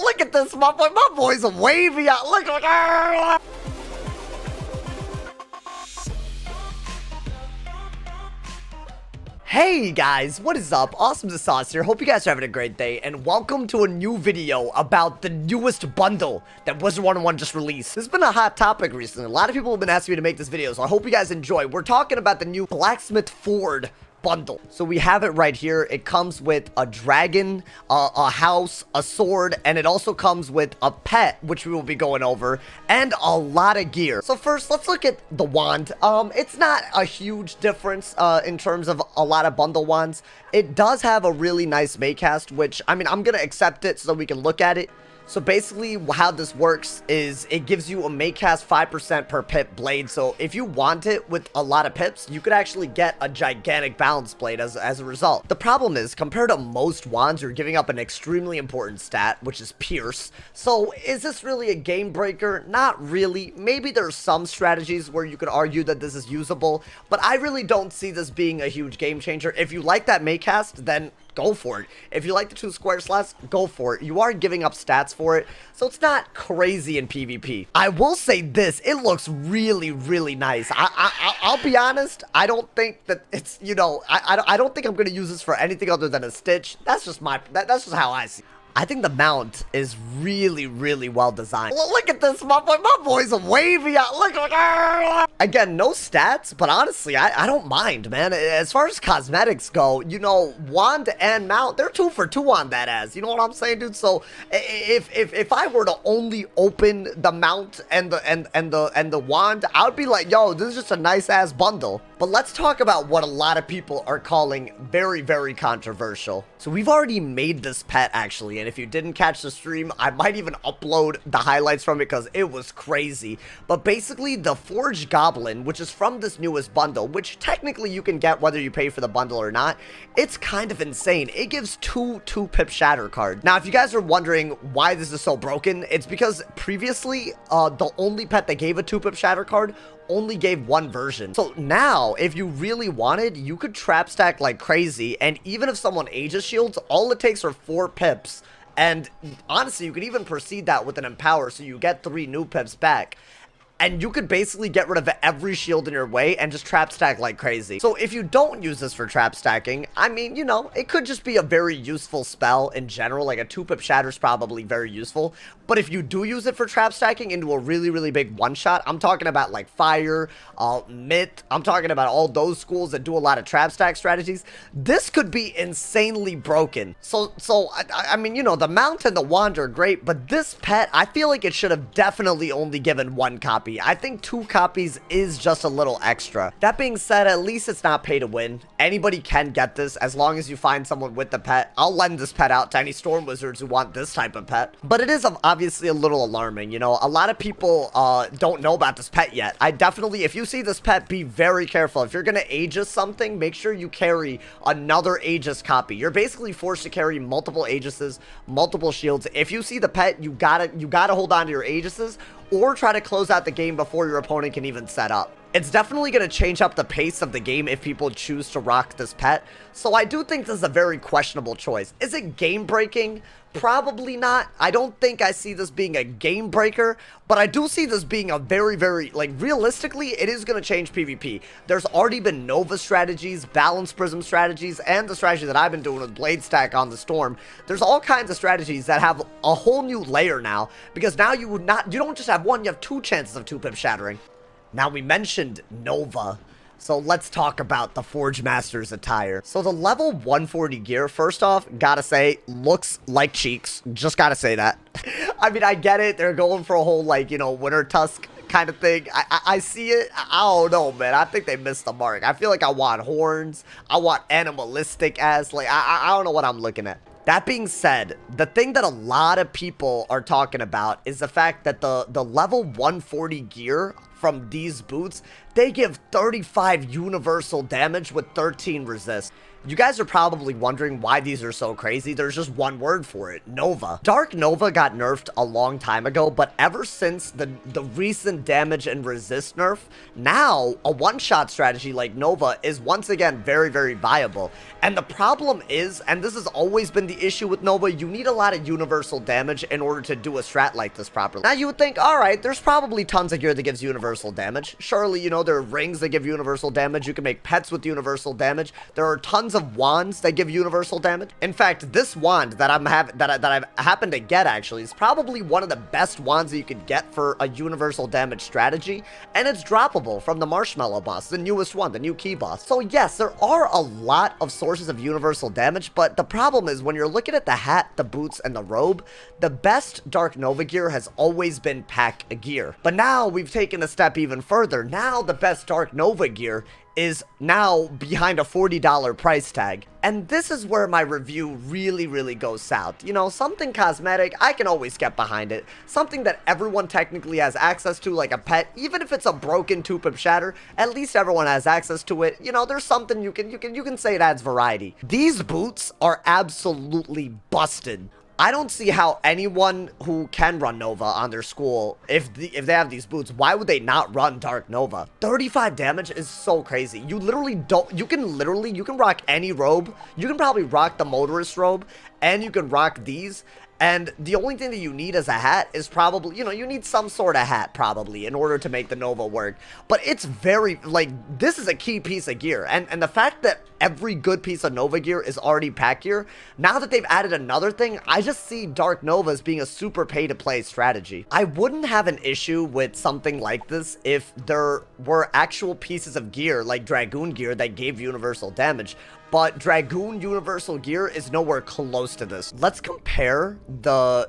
Look at this, my boy's wavy out. Look. Hey guys, what is up? AwesomeTheSauce here. Hope you guys are having a great day, and welcome to a new video about the newest bundle that Wizard101 just released. This has been a hot topic recently. A lot of people have been asking me to make this video, so I hope you guys enjoy. We're talking about the new Blacksmith Fjord bundle. So we have it right here. It comes with a dragon, a house, a sword, and it also comes with a pet, which we will be going over, and a lot of gear. So first, let's look at the wand. It's not a huge difference in terms of a lot of bundle wands. It does have a really nice Maycast, which, I mean, I'm gonna accept it so we can look at it. So basically how this works is it gives you a Maycast 5% per pip blade. So if you want it with a lot of pips, you could actually get a gigantic balance blade as a result. The problem is, compared to most wands, you're giving up an extremely important stat, which is pierce. So is this really a game breaker? Not really. Maybe there's some strategies where you could argue that this is usable, but I really don't see this being a huge game changer. If you like that Maycast, then go for it. If you like the 2 square slots, go for it. You are giving up stats for it, so it's not crazy in PvP. I will say this, it looks really, really nice. I'll be honest, I don't think that it's, you know, I don't think I'm going to use this for anything other than a stitch. That's just that's just how I see it. I think the mount is really, really well designed. Look at this, my boy's wavy out. Look. Again, no stats, but honestly, I don't mind, man. As far as cosmetics go, you know, wand and mount, they're 2 for 2 on that ass. You know what I'm saying, dude? So if I were to only open the mount and the wand, I would be like, yo, this is just a nice ass bundle. But let's talk about what a lot of people are calling very, very controversial. So we've already made this pet, actually, and if you didn't catch the stream, I might even upload the highlights from it because it was crazy. But basically, the Forged Goblin, which is from this newest bundle, which technically you can get whether you pay for the bundle or not, it's kind of insane. It gives 2 2-pip shatter cards. Now, if you guys are wondering why this is so broken, it's because previously, the only pet that gave a 2-pip shatter card only gave 1 version. So now, if you really wanted, you could trap stack like crazy, and even if someone ages shields, all it takes are 4 pips. And honestly, you could even proceed that with an empower, so you get 3 new pips back. And you could basically get rid of every shield in your way and just trap stack like crazy. So if you don't use this for trap stacking, I mean, you know, it could just be a very useful spell in general. Like a 2-pip shatter is probably very useful. But if you do use it for trap stacking into a really, really big one-shot, I'm talking about like fire, myth, I'm talking about all those schools that do a lot of trap stack strategies. This could be insanely broken. So I mean, you know, the mount and the wand are great, but this pet, I feel like it should have definitely only given 1 copy. I think 2 copies is just a little extra. That being said, at least it's not pay to win. Anybody can get this as long as you find someone with the pet. I'll lend this pet out to any storm wizards who want this type of pet. But it is obviously a little alarming, you know. A lot of people don't know about this pet yet. I definitely, if you see this pet, be very careful. If you're gonna Aegis something, make sure you carry another Aegis copy. You're basically forced to carry multiple Aegises, multiple shields. If you see the pet, you gotta hold on to your Aegises, or try to close out the game before your opponent can even set up. It's definitely going to change up the pace of the game if people choose to rock this pet. So I do think this is a very questionable choice. Is it game breaking? Probably not. I don't think I see this being a game breaker, but I do see this being a very, very, like, realistically, it is going to change PvP. There's already been Nova strategies, Balance Prism strategies, and the strategy that I've been doing with Blade Stack on the Storm. There's all kinds of strategies that have a whole new layer now, because now you don't just have 1, you have 2 chances of 2-pip shattering. Now, we mentioned Nova, so let's talk about the Forge Master's attire. So the level 140 gear, first off, gotta say, looks like cheeks. Just gotta say that. I mean, I get it. They're going for a whole, like, you know, Winter Tusk kind of thing. I see it. I don't know, man. I think they missed the mark. I feel like I want horns. I want animalistic ass. Like, I don't know what I'm looking at. That being said, the thing that a lot of people are talking about is the fact that the level 140 gear from these boots, they give 35 universal damage with 13 resist. You guys are probably wondering why these are so crazy. There's just one word for it: Nova. Dark Nova got nerfed a long time ago, but ever since the recent damage and resist nerf, now a one-shot strategy like Nova is once again very, very viable. And the problem is, and this has always been the issue with Nova, you need a lot of universal damage in order to do a strat like this properly. Now you would think, alright, there's probably tons of gear that gives universal damage. Surely, you know, there are rings that give universal damage. You can make pets with universal damage. There are tons of wands that give universal damage. In fact, this wand that I've happened to get actually is probably one of the best wands that you could get for a universal damage strategy, and it's droppable from the Marshmallow boss, the newest one, the new key boss. So yes, there are a lot of sources of universal damage, but the problem is when you're looking at the hat, the boots, and the robe, the best Dark Nova gear has always been pack gear. But now we've taken a step even further. Now the best Dark Nova gear is now behind a $40 price tag. And this is where my review really goes south. You know, something cosmetic, I can always get behind it. Something that everyone technically has access to, like a pet, even if it's a broken 2-pip shatter, at least everyone has access to it. You know, there's something you can say it adds variety. These boots are absolutely busted. I don't see how anyone who can run Nova on their school, if they have these boots, why would they not run Dark Nova? 35 damage is so crazy. You can rock any robe. You can probably rock the motorist robe, and you can rock these. And the only thing that you need as a hat is probably, you know, you need some sort of hat probably in order to make the Nova work. But it's very, like, this is a key piece of gear. And the fact that every good piece of Nova gear is already pack gear, now that they've added another thing, I just see Dark Nova as being a super pay-to-play strategy. I wouldn't have an issue with something like this if there were actual pieces of gear, like Dragoon gear, that gave universal damage. But Dragoon universal gear is nowhere close to this. Let's compare the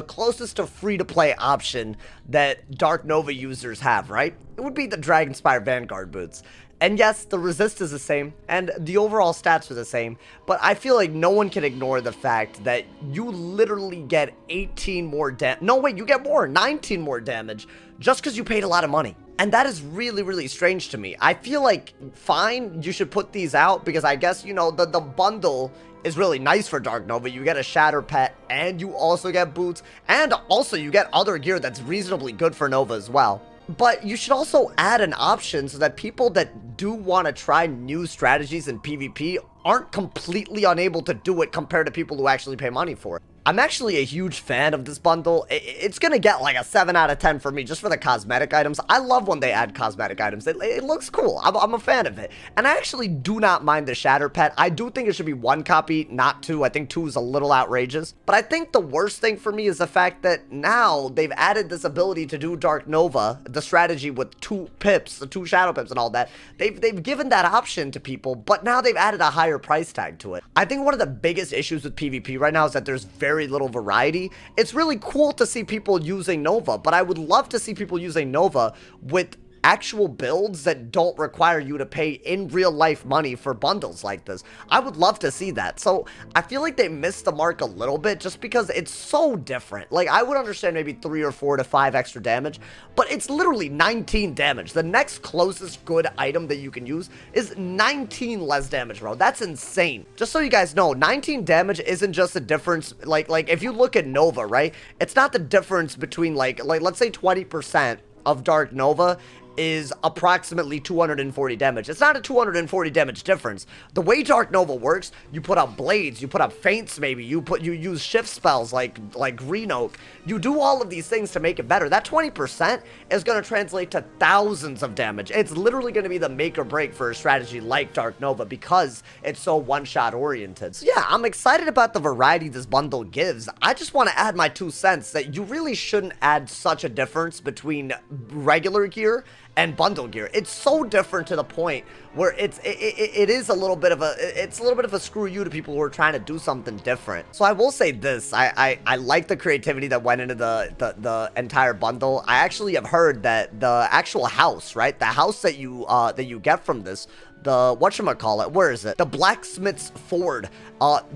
closest to free-to-play option that Dark Nova users have, right? It would be the Dragonspire Vanguard boots. And yes, the resist is the same, and the overall stats are the same, but I feel like no one can ignore the fact that you literally get 18 more no wait, you get more, 19 more damage, just because you paid a lot of money. And that is really strange to me. I feel like, fine, you should put these out, because I guess, you know, the bundle is really nice for Dark Nova. You get a Shatter Pet, and you also get boots, and also you get other gear that's reasonably good for Nova as well. But you should also add an option so that people that do want to try new strategies in PvP aren't completely unable to do it compared to people who actually pay money for it. I'm actually a huge fan of this bundle. It's gonna get like a 7 out of 10 for me just for the cosmetic items. I love when they add cosmetic items. It looks cool. I'm a fan of it. And I actually do not mind the Shatter Pet. I do think it should be 1 copy, not 2. I think 2 is a little outrageous. But I think the worst thing for me is the fact that now they've added this ability to do Dark Nova, the strategy with 2 pips, the 2 Shadow Pips and all that. They've given that option to people, but now they've added a higher price tag to it. I think one of the biggest issues with PvP right now is that there's very little variety. It's really cool to see people using Nova, but I would love to see people using Nova with actual builds that don't require you to pay in real life money for bundles like this. I would love to see that. So I feel like they missed the mark a little bit just because it's so different. Like, I would understand maybe 3 or 4 to 5 extra damage, but it's literally 19 damage. The next closest good item that you can use is 19 less damage, bro. That's insane. Just so you guys know, 19 damage isn't just a difference. Like if you look at Nova, right? It's not the difference between like let's say 20% of Dark Nova is approximately 240 damage. It's not a 240 damage difference. The way Dark Nova works, you put up blades, you put up feints maybe, you use shift spells like Green Oak. You do all of these things to make it better. That 20% is going to translate to thousands of damage. It's literally going to be the make or break for a strategy like Dark Nova because it's so one-shot oriented. So yeah, I'm excited about the variety this bundle gives. I just want to add my 2 cents that you really shouldn't add such a difference between regular gear and bundle gear. It's so different to the point where it is a little bit of a screw you to people who are trying to do something different. So I will say this, I like the creativity that went into the entire bundle. I actually have heard that the actual house, right, the house that you get from this, whatchamacallit, where is it? The Blacksmith's Fjord.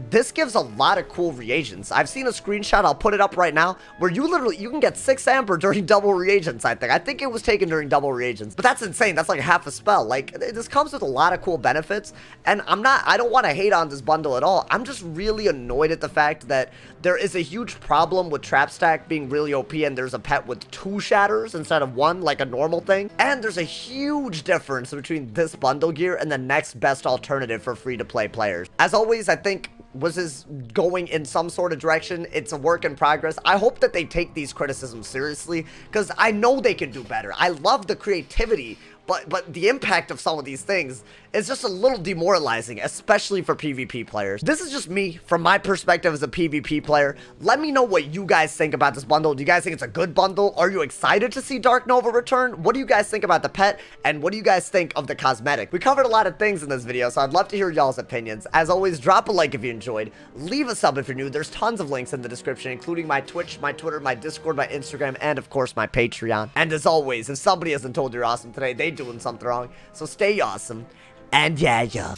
This gives a lot of cool reagents. I've seen a screenshot, I'll put it up right now, where you can get 6 amber during double reagents, I think. I think it was taken during double reagents, but that's insane. That's like half a spell. Like, this comes with a lot of cool benefits, and I don't want to hate on this bundle at all. I'm just really annoyed at the fact that there is a huge problem with trap stack being really OP, and there's a pet with 2 shatters instead of 1, like a normal thing. And there's a huge difference between this bundle gear and the next best alternative for free-to-play players. As always, I think was this going in some sort of direction. It's a work in progress. I hope that they take these criticisms seriously, because I know they can do better. I love the creativity, but the impact of some of these things is just a little demoralizing, especially for PvP players. This is just me, from my perspective as a PvP player. Let me know what you guys think about this bundle. Do you guys think it's a good bundle? Are you excited to see Dark Nova return? What do you guys think about the pet? And what do you guys think of the cosmetic? We covered a lot of things in this video, so I'd love to hear y'all's opinions. As always, drop a like if you enjoyed. Leave a sub if you're new. There's tons of links in the description, including my Twitch, my Twitter, my Discord, my Instagram, and of course, my Patreon. And as always, if somebody hasn't told you you're awesome today, they doing something wrong. So stay awesome. And yeah.